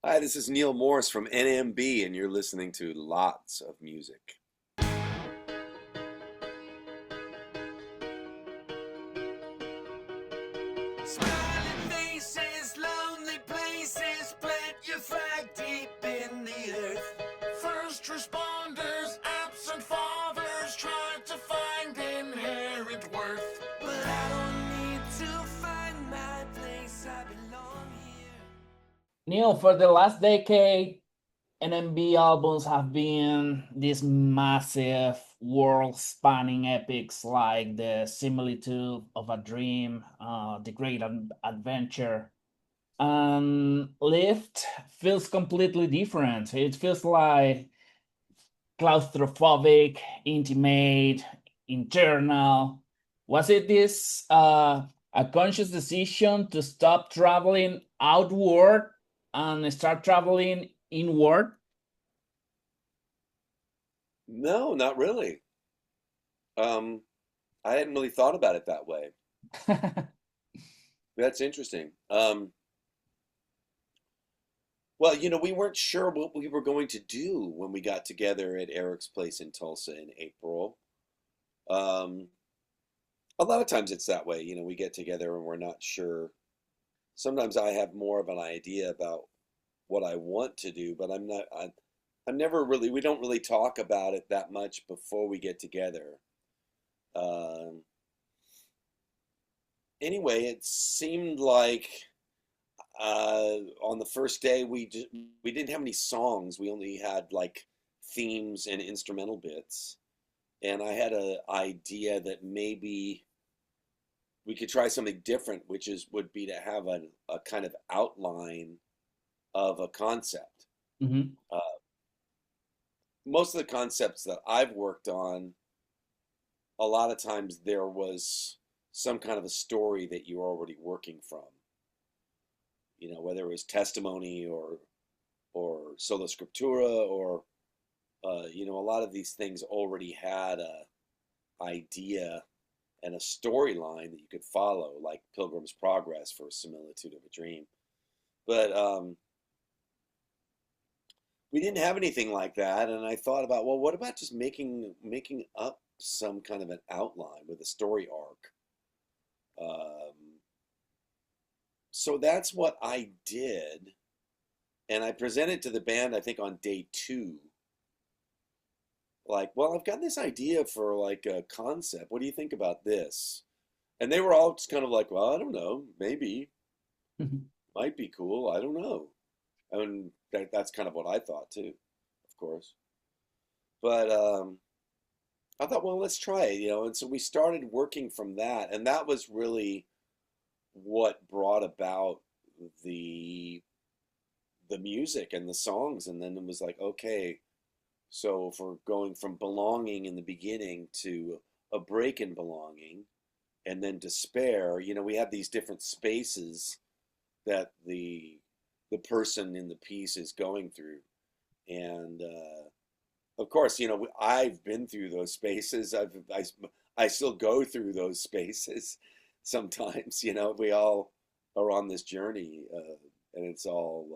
Hi, this is Neal Morse from NMB, and you're listening to Lots of Music. Smiling faces, lonely places, plant your flag deep in the earth. First responders, absent fathers, try to find inherent worth. But I don't need to find my place, I belong here. Neil, for the last decade, NMB albums have been these massive world-spanning epics like the Similitude of a Dream, The Great Adventure. And Lift feels completely different. It feels like claustrophobic, intimate, internal. Was it this a conscious decision to stop traveling outward and start traveling inward? No, not really. Um, I hadn't really thought about it that way. That's interesting. Well, we weren't sure what we were going to do when we got together at Eric's place in Tulsa in April. Um, a lot of times it's that way. We get together and we're not sure. Sometimes I have more of an idea about what I want to do, but I'm never really, we don't really talk about it that much before we get together. Um, anyway, it seemed like on the first day we didn't have any songs. We only had like themes and instrumental bits. And I had an idea that maybe we could try something different, which would be to have a kind of outline of a concept. Mhm. Uh, Most of the concepts that I've worked on, a lot of times there was some kind of a story that you were already working from. Whether it was testimony or sola scriptura or a lot of these things already had a idea and a storyline that you could follow, like Pilgrim's Progress for Similitude of a Dream. But we didn't have anything like that, and I thought about, well, what about just making up some kind of an outline with a story arc? So that's what I did, and I presented to the band, I think on day two, like, well, I've got this idea for like a concept. What do you think about this? And they were all just kind of like, well, I don't know, maybe, might be cool. I don't know. I mean, that's kind of what I thought too, of course. But I thought, well, let's try it, And so we started working from that, and that was really what brought about the the music and the songs. And then it was like, okay, so if we're going from belonging in the beginning to a break in belonging, and then despair, we have these different spaces that the person in the piece is going through. And of course, I've been through those spaces. I still go through those spaces sometimes. We all are on this journey, and it's all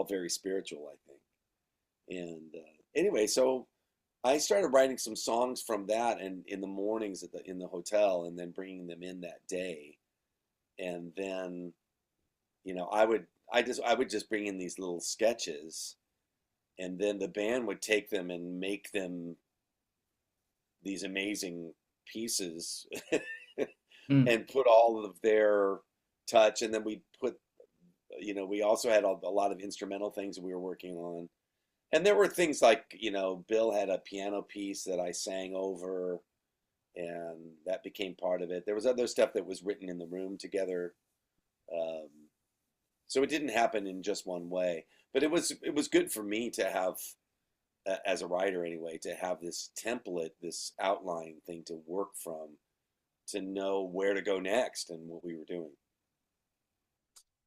very spiritual, I think. And anyway, so I started writing some songs from that, and in the mornings in the hotel, and then bringing them in that day. And then, I would just bring in these little sketches, and then the band would take them and make them these amazing pieces Mm. and put all of their touch. And then we also had a lot of instrumental things that we were working on. And there were things like, Bill had a piano piece that I sang over, and that became part of it. There was other stuff that was written in the room together. Um, so it didn't happen in just one way, but it was good for me to have, as a writer anyway, to have this template, this outline thing to work from, to know where to go next and what we were doing.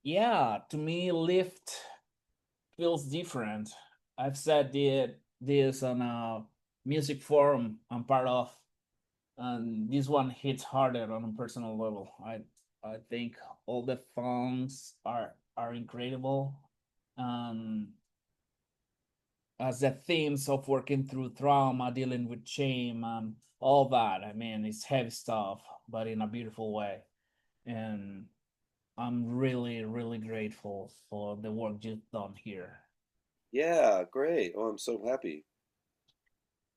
Yeah, to me, Lift feels different. I've said this on a music forum I'm part of, and this one hits harder on a personal level. I think all the songs are incredible. um, as the themes of working through trauma, dealing with shame, all that. I mean, it's heavy stuff, but in a beautiful way. And I'm really, really grateful for the work you've done here. Yeah, great. Oh, I'm so happy.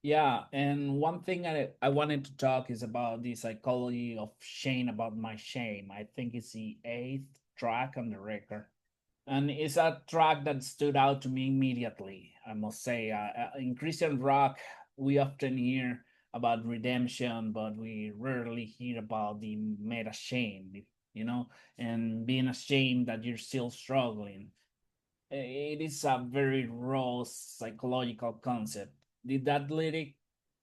Yeah, and one thing I wanted to talk is about the psychology of shame, about my shame. I think it's the eighth track on the record. And it's a track that stood out to me immediately, I must say. In Christian rock, we often hear about redemption, but we rarely hear about the meta shame, you know, and being ashamed that you're still struggling. It is a very raw psychological concept. Did that lyric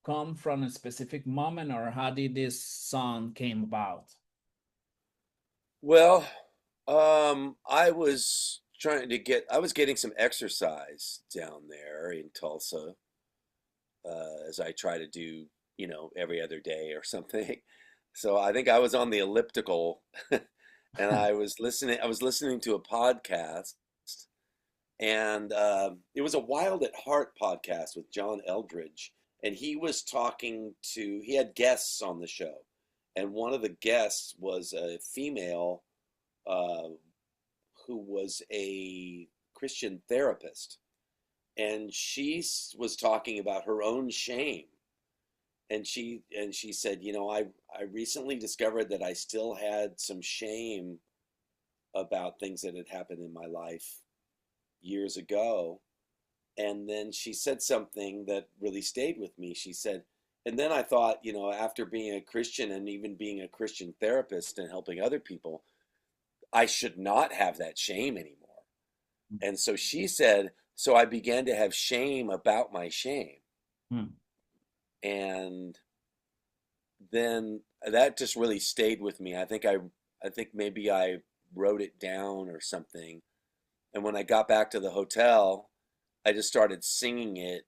come from a specific moment, or how did this song came about? Well, I was getting some exercise down there in Tulsa, as I try to do, every other day or something. So I think I was on the elliptical and I was listening to a podcast, and it was a Wild at Heart podcast with John Eldridge, and he had guests on the show, and one of the guests was a female uh, who was a Christian therapist, and was talking about her own shame, and she said, I recently discovered that I still had some shame about things that had happened in my life years ago. And then she said something that really stayed with me. She said, and then I thought, after being a Christian and even being a Christian therapist and helping other people, I should not have that shame anymore. And so she said, so I began to have shame about my shame. Hmm. And then that just really stayed with me. I think maybe I wrote it down or something. And when I got back to the hotel, I just started singing it.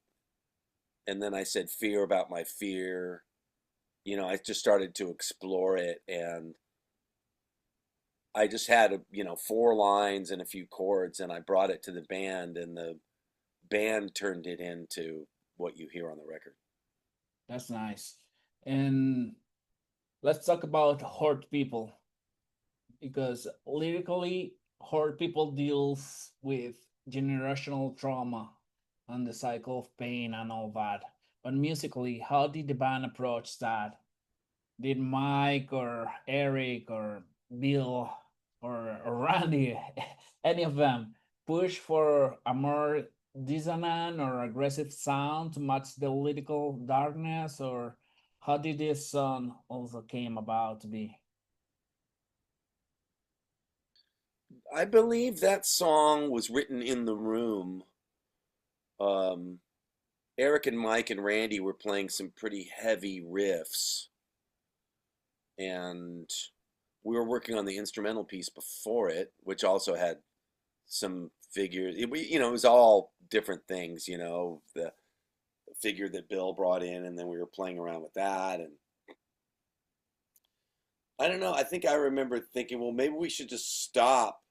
And then I said fear about my fear. I just started to explore it, and I just had four lines and a few chords, and I brought it to the band, and the band turned it into what you hear on the record. That's nice. And let's talk about hurt people, because lyrically, hurt people deals with generational trauma and the cycle of pain and all that. But musically, how did the band approach that? Did Mike or Eric or Bill or Randy, any of them, push for a more dissonant or aggressive sound to match the lyrical darkness, or how did this song also came about to be? I believe that song was written in the room. Um, Eric and Mike and Randy were playing some pretty heavy riffs, and we were working on the instrumental piece before it, which also had some figures. It was all different things. The figure that Bill brought in, and then we were playing around with that. And I don't know. I think I remember thinking, well, maybe we should just stop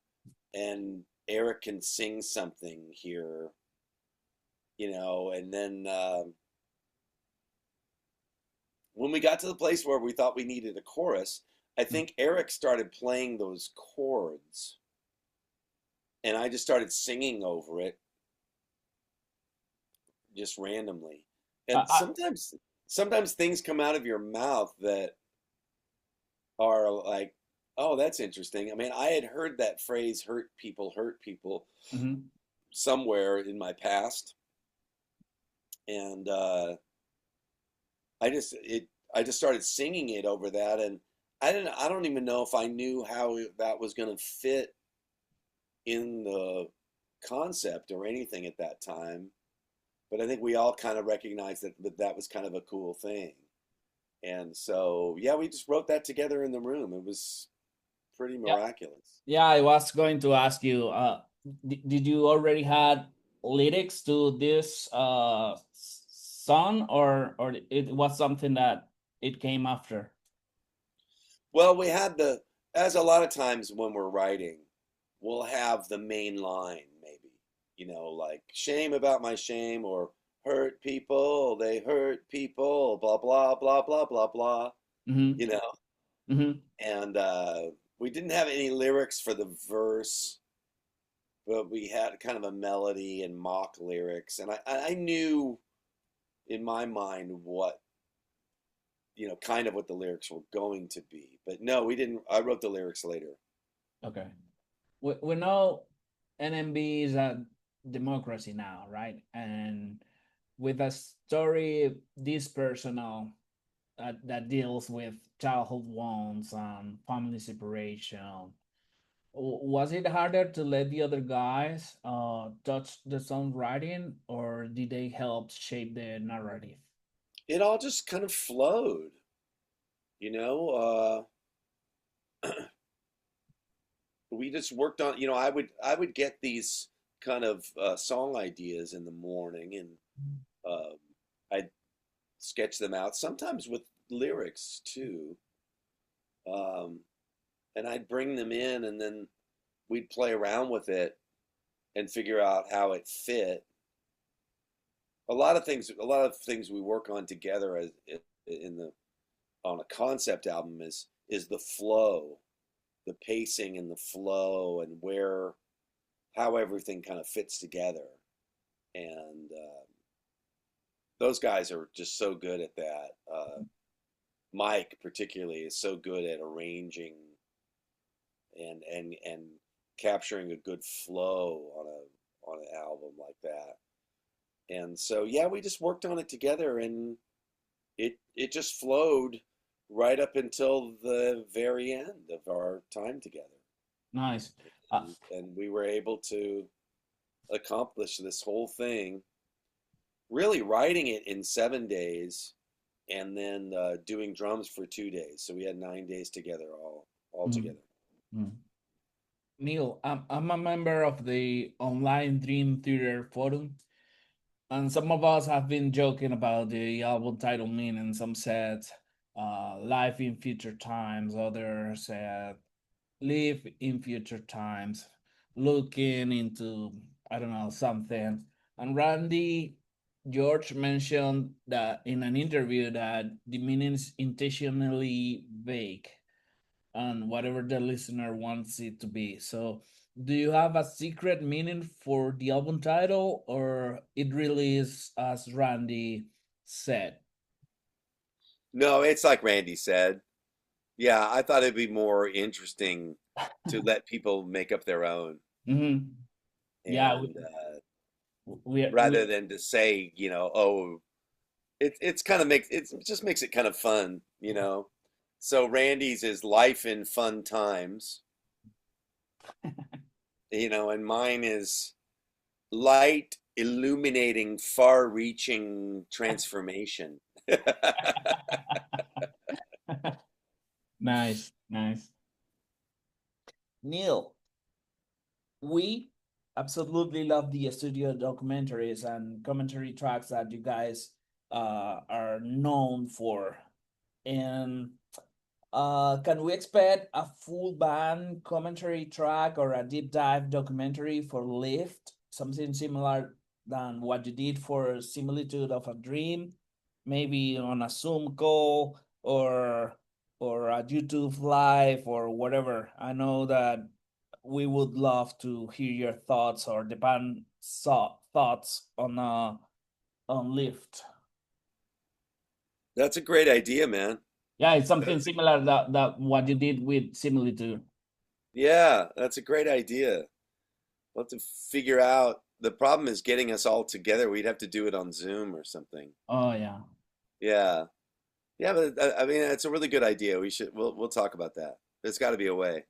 and Eric can sing something here, and then when we got to the place where we thought we needed a chorus, I think Eric started playing those chords, and I just started singing over it just randomly. Uh, And uh, sometimes things come out of your mouth that are like, oh, that's interesting. I mean, I had heard that phrase hurt people mhm. somewhere in my past, and I just started singing it over that, and I don't even know if I knew how that was going to fit in the concept or anything at that time, but I think we all kind of recognized that was kind of a cool thing. And so, yeah, we just wrote that together in the room. It was pretty Yeah, miraculous. yeah. I was going to ask you. Did you already had lyrics to this song, or it was something that it came after? Well, as a lot of times when we're writing, we'll have the main line maybe. like shame about my shame, or hurt people, they hurt people, blah, blah, blah, blah, blah, blah, Mm-hmm. you know. Mm-hmm. And we didn't have any lyrics for the verse, but we had kind of a melody and mock lyrics. And I knew in my mind what, kind of what the lyrics were going to be. But no, we didn't. I wrote the lyrics later. Okay. We know NMB is a democracy now, right? And with a story this personal that deals with childhood wounds and family separation, was it harder to let the other guys touch the songwriting, or did they help shape the narrative? It all just kind of flowed, you know. We just worked on, I would get these kind of song ideas in the morning, and uh, I'd sketch them out, sometimes with lyrics too. Um, and I'd bring them in, and then we'd play around with it and figure out how it fit. A lot of things we work on together as in the on a concept album is the flow, the pacing and the flow, and how everything kind of fits together. And those guys are just so good at that. Mike particularly is so good at arranging and capturing a good flow on an album like that. And so yeah, we just worked on it together, and it just flowed right up until the very end of our time together. Nice. And we were able to accomplish this whole thing, really writing it in 7 days, and then doing drums for 2 days. So we had 9 days together, all Mm, together. mm. Neil, I'm a member of the online Dream Theater forum, and some of us have been joking about the album title meaning. Some said life in future times, others said live in future times, looking into, I don't know, something. And Randy George mentioned that in an interview that the meaning is intentionally vague and whatever the listener wants it to be. So, do you have a secret meaning for the album title, or it really is as Randy said? No, it's like Randy said. Yeah, I thought it'd be more interesting to let people make up their own, Mm-hmm. Yeah, and we rather than to say, oh, it's kind of just makes it kind of fun. So Randy's is life in fun times, and mine is light illuminating far-reaching transformation. nice, nice. Neil, we absolutely love the studio documentaries and commentary tracks that you guys are known for. And can we expect a full band commentary track or a deep dive documentary for Lift? Something similar than what you did for Similitude of a Dream, maybe on a Zoom call or a YouTube live or whatever. I know that we would love to hear your thoughts or the band thoughts on Lift. That's a great idea, man. Yeah, it's something That's a, similar that what you did with Similitude. yeah, that's a great idea. We'll have to figure out. The problem is getting us all together. We'd have to do it on Zoom or something. Oh yeah, Yeah. Yeah, but I mean, it's a really good idea. We'll talk about that. There's got to be a way.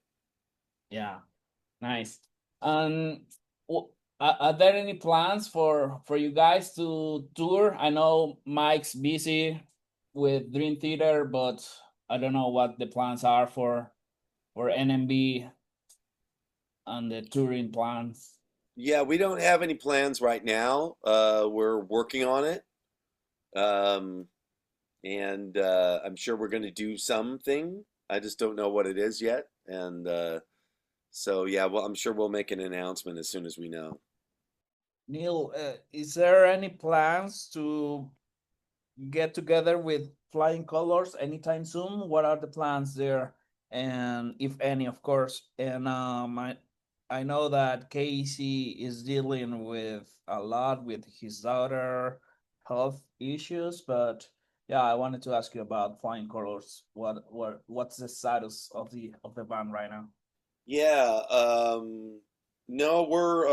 yeah, nice. Um, are there any plans for you guys to tour? I know Mike's busy with Dream Theater, but I don't know what the plans are for NMB and the touring plans. Yeah, we don't have any plans right now. We're working on it. Um, and I'm sure we're going to do something. I just don't know what it is yet. And so, yeah, well, I'm sure we'll make an announcement as soon as we know. Neil, is there any plans to get together with Flying Colors anytime soon? What are the plans there? And if any, of course. And I know that Casey is dealing with a lot with his daughter health issues, but yeah, I wanted to ask you about Flying Colors. What's the status of the band right now? Yeah, no, we're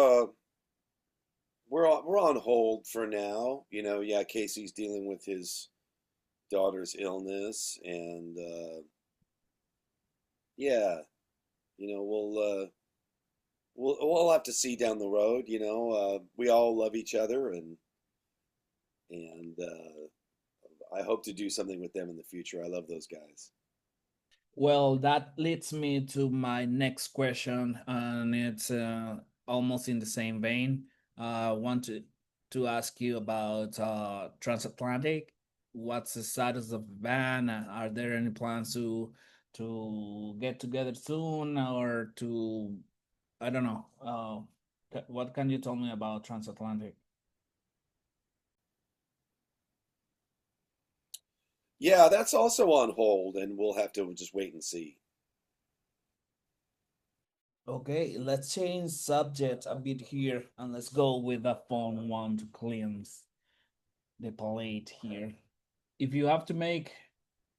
on hold for now. Yeah, Casey's dealing with his daughter's illness, and yeah, we'll have to see down the road. We all love each other, and I hope to do something with them in the future. I love those guys. Well, that leads me to my next question, and it's almost in the same vein. I wanted to ask you about Transatlantic. What's the status of the band? Are there any plans to get together soon, or to I don't know. What can you tell me about Transatlantic? Yeah, that's also on hold, and we'll have to just wait and see. Okay, let's change subject a bit here, and let's go with a fun one to cleanse the plate here. If you have to make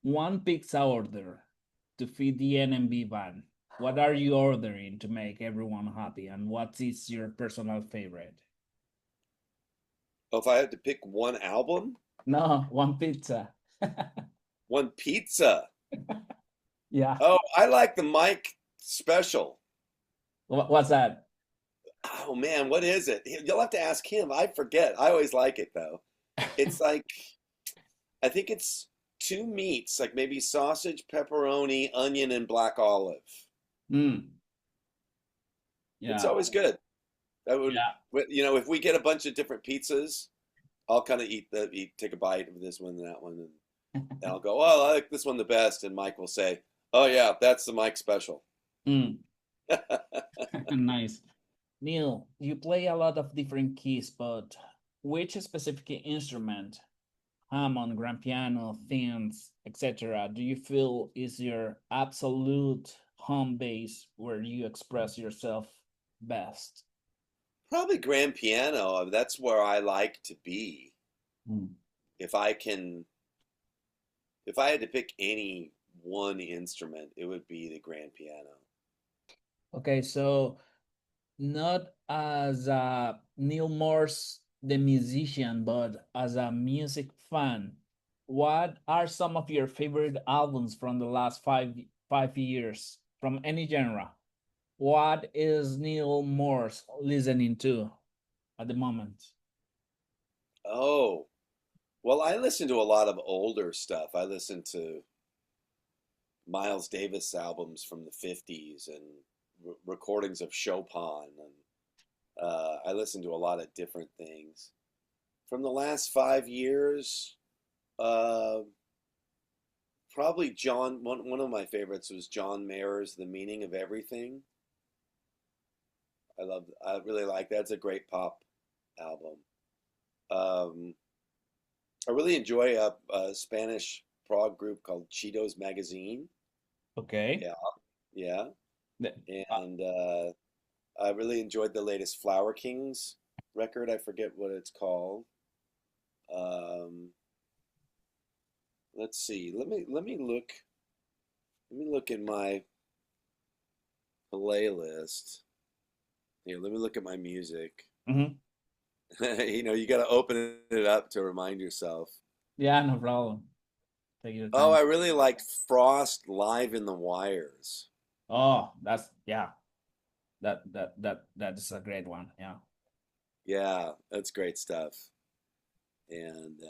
one pizza order to feed the NMB van, what are you ordering to make everyone happy, and what is your personal favorite? Oh, if I had to pick one album, No, one pizza. one pizza. Yeah. Oh, I like the Mike special. What's that? Oh man, what is it? You'll have to ask him. I forget. I always like it though. It's like I think it's two meats, like maybe sausage, pepperoni, onion, and black olive. Mm, It's yeah, always good. I would, yeah. if we get a bunch of different pizzas, I'll kind of take a bite of this one and that one, and I'll go, oh, I like this one the best, and Mike will say, oh yeah, that's the Mike special. Mm, nice. Neil, you play a lot of different keys, but which specific instrument, Hammond, grand piano, themes, etc., do you feel is your absolute home base where you express yourself best? Probably grand piano. That's where I like to be. Mm. If I can, if I had to pick any one instrument, it would be the grand piano. Okay, so not as a Neil Morse the musician, but as a music fan, what are some of your favorite albums from the last five years from any genre? What is Neil Morse listening to at the moment? Oh, well, I listen to a lot of older stuff. I listen to Miles Davis albums from the 50s and recordings of Chopin. And I listen to a lot of different things. From the last 5 years, uh, probably one of my favorites was John Mayer's The Meaning of Everything. I really like that. It's a great pop album. Um, I really enjoy a Spanish prog group called Cheetos Magazine. Okay. Yeah, yeah. The- uh, And I really enjoyed the latest Flower Kings record. I forget what it's called. Um, let's see. Let me look in my playlist. Here, let me look at my music. mhm. You got to open it up to remind yourself. Yeah, no problem. Take your Oh, time. I really liked Frost live in the Wires. Oh, that's yeah. That is a great one. Yeah. Yeah, that's great stuff. And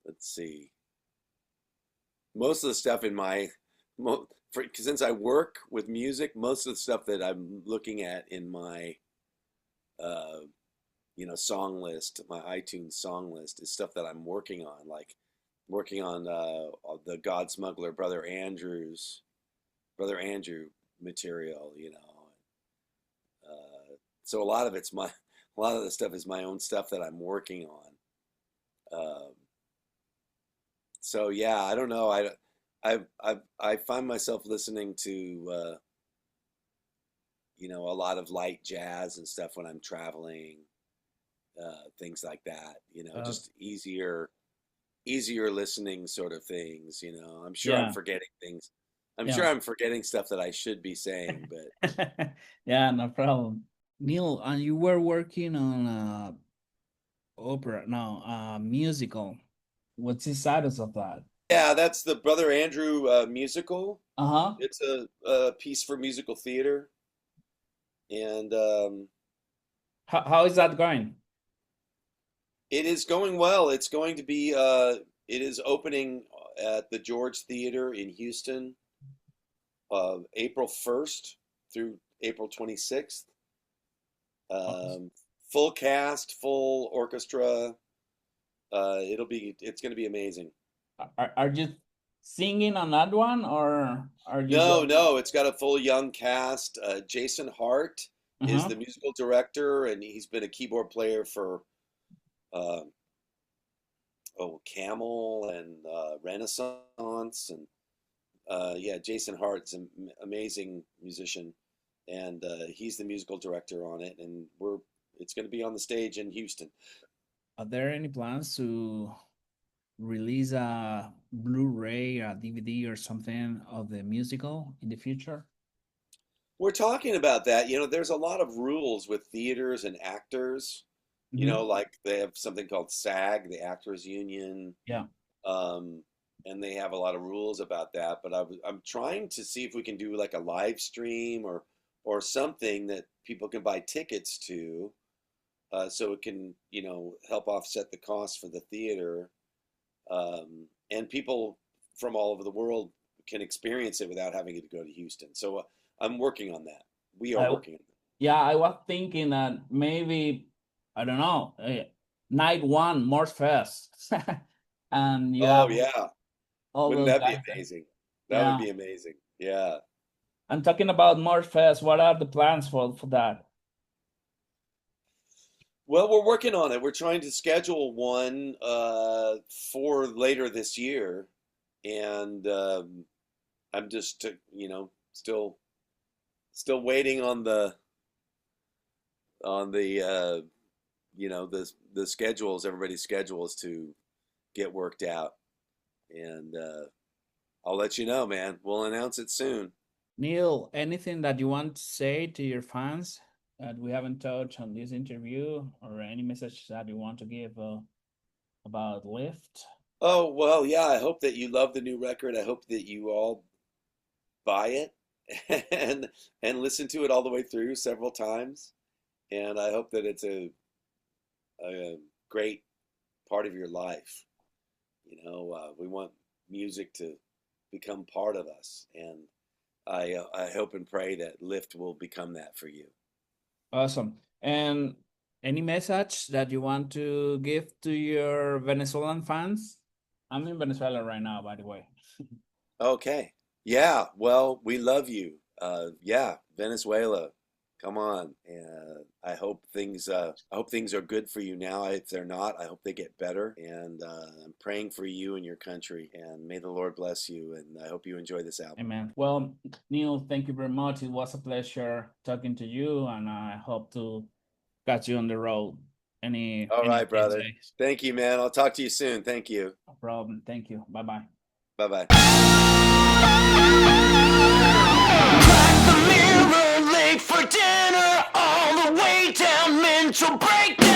let's see. Most of the stuff in my, since I work with music, most of the stuff that I'm looking at in my, uh, song list, my iTunes song list, is stuff that I'm working on, like working on the God Smuggler, Brother Andrew material, So a lot of the stuff is my own stuff that I'm working on. So yeah, I don't know. I find myself listening to a lot of light jazz and stuff when I'm traveling, things like that. Uh, Just easier listening sort of things. I'm sure I'm yeah, forgetting things. I'm yeah. sure I'm forgetting stuff that I should be saying, but Yeah, no problem. Neil, and you were working on opera, no, musical. What's the status of that? yeah, that's the Brother Andrew musical. Uh-huh. It's a piece for musical theater, and How is that going? it is going well. It's going to be it is opening at the George Theater in Houston, April 1st through April 26th. Um, Full cast, full orchestra. It's going to be amazing. Are you singing on that one, or are you No, just? no, it's got a full young cast. Jason Hart is Uh-huh. the musical director, and he's been a keyboard player for uh, Camel and Renaissance, and yeah, Jason Hart's an amazing musician, and he's the musical director on it, and it's going to be on the stage in Houston. Are there any plans to release a Blu-ray, a DVD, or something of the musical in the future? We're talking about that. There's a lot of rules with theaters and actors. Hmm. Like they have something called SAG, the Actors Union, Yeah. um, and they have a lot of rules about that. But I'm trying to see if we can do like a live stream or something that people can buy tickets to, so it can help offset the cost for the theater, and people from all over the world can experience it without having to go to Houston. So I'm working on that. We are I working on that. Yeah, I was thinking that maybe, I don't know, night one, Morse Fest, and you Oh have yeah, all wouldn't those that be guys there. amazing? That would Yeah, be amazing. Yeah. I'm talking about Morse Fest. What are the plans for that? Well, we're working on it. We're trying to schedule one for later this year, and I'm just still waiting on the the schedules, everybody's schedules to get worked out, and I'll let you know, man. We'll announce it soon. Neil, anything that you want to say to your fans that we haven't touched on this interview, or any message that you want to give about L.I.F.T? Oh, well, yeah, I hope that you love the new record. I hope that you all buy it and listen to it all the way through several times. And I hope that it's a great part of your life. We want music to become part of us, and I hope and pray that L.I.F.T will become that for you. Awesome. And any message that you want to give to your Venezuelan fans? I'm in Venezuela right now, by the way. Okay. Yeah. Well, we love you. Yeah, Venezuela. Come on. I hope things are good for you now. If they're not, I hope they get better. And I'm praying for you and your country. And may the Lord bless you. And I hope you enjoy this album. Amen. Well, Neil, thank you very much. It was a pleasure talking to you, and I hope to catch you on the road All any of right, these brother. days. Thank you, man. I'll talk to you soon. Thank you. No problem. Thank you. Bye-bye. Bye-bye. Crack the mirror, late for dinner, all the way down mental breakdown.